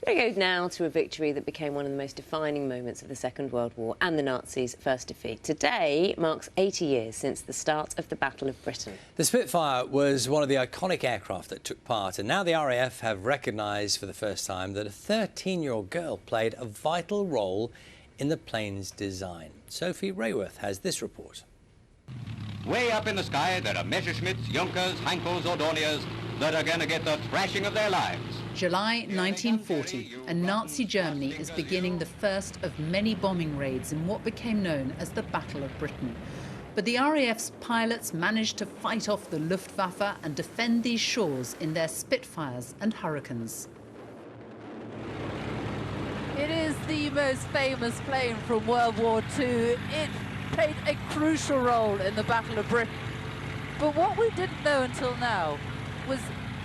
We're going to go now to a victory that became one of the most defining moments of the Second World War and the Nazis' first defeat. Today marks 80 years since the start of the Battle of Britain. The Spitfire was one of the iconic aircraft that took part, and now the RAF have recognised for the first time that a 13-year-old girl played a vital role in the plane's design. Sophie Rayworth has this report. Way up in the sky, there are Messerschmitts, Junkers, Henkels or Dorniers that are going to get the thrashing of their lives. July 1940, and Nazi Germany is beginning the first of many bombing raids in what became known as the Battle of Britain. But the RAF's pilots managed to fight off the Luftwaffe and defend these shores in their Spitfires and Hurricanes. It is the most famous plane from World War II. It played a crucial role in the Battle of Britain. But what we didn't know until now was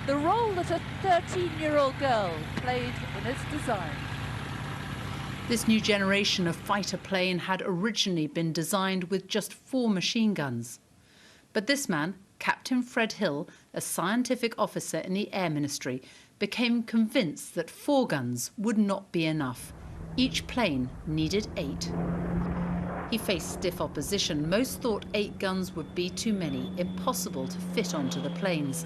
the role that a 13-year-old girl played in its design. This new generation of fighter plane had originally been designed with just 4 machine guns. But this man, Captain Fred Hill, a scientific officer in the Air Ministry, became convinced that 4 guns would not be enough. Each plane needed 8. He faced stiff opposition. Most thought 8 guns would be too many, impossible to fit onto the planes.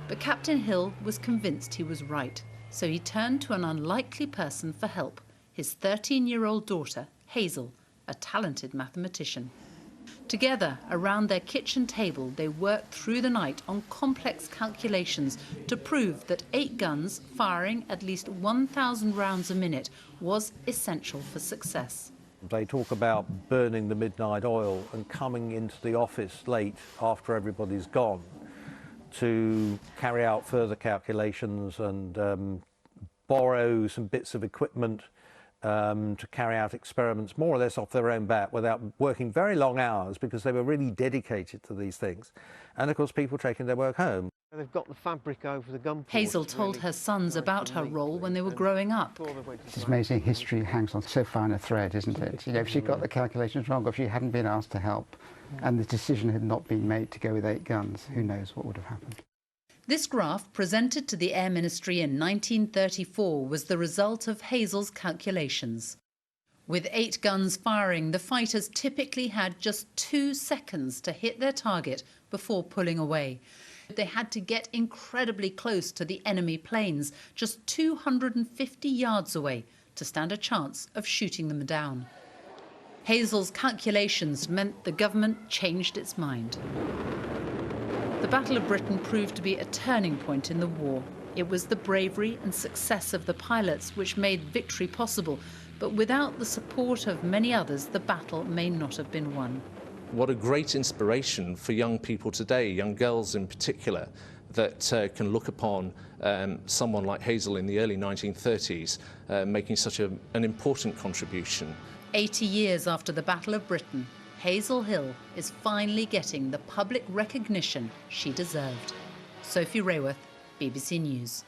But Captain Hill was convinced he was right, so he turned to an unlikely person for help, his 13-year-old daughter, Hazel, a talented mathematician. Together, around their kitchen table, they worked through the night on complex calculations to prove that 8 guns firing at least 1,000 rounds a minute was essential for success. They talk about burning the midnight oil and coming into the office late after everybody's gone to carry out further calculations and borrow some bits of equipment to carry out experiments more or less off their own bat without working very long hours, because they were really dedicated to these things. And of course people taking their work home. They've got the fabric over the gun. Hazel told her sons about her role when they were growing up. It's amazing, history hangs on so fine a thread, isn't it? You know, if she got the calculations wrong, or if she hadn't been asked to help, and the decision had not been made to go with 8 guns, who knows what would have happened. This graph, presented to the Air Ministry in 1934, was the result of Hazel's calculations. With 8 guns firing, the fighters typically had just 2 seconds to hit their target before pulling away. They had to get incredibly close to the enemy planes, just 250 yards away, to stand a chance of shooting them down. Hazel's calculations meant the government changed its mind. The Battle of Britain proved to be a turning point in the war. It was the bravery and success of the pilots which made victory possible, but without the support of many others, the battle may not have been won. What a great inspiration for young people today, young girls in particular, that can look upon someone like Hazel in the early 1930s making such an important contribution. 80 years after the Battle of Britain, Hazel Hill is finally getting the public recognition she deserved. Sophie Rayworth, BBC News.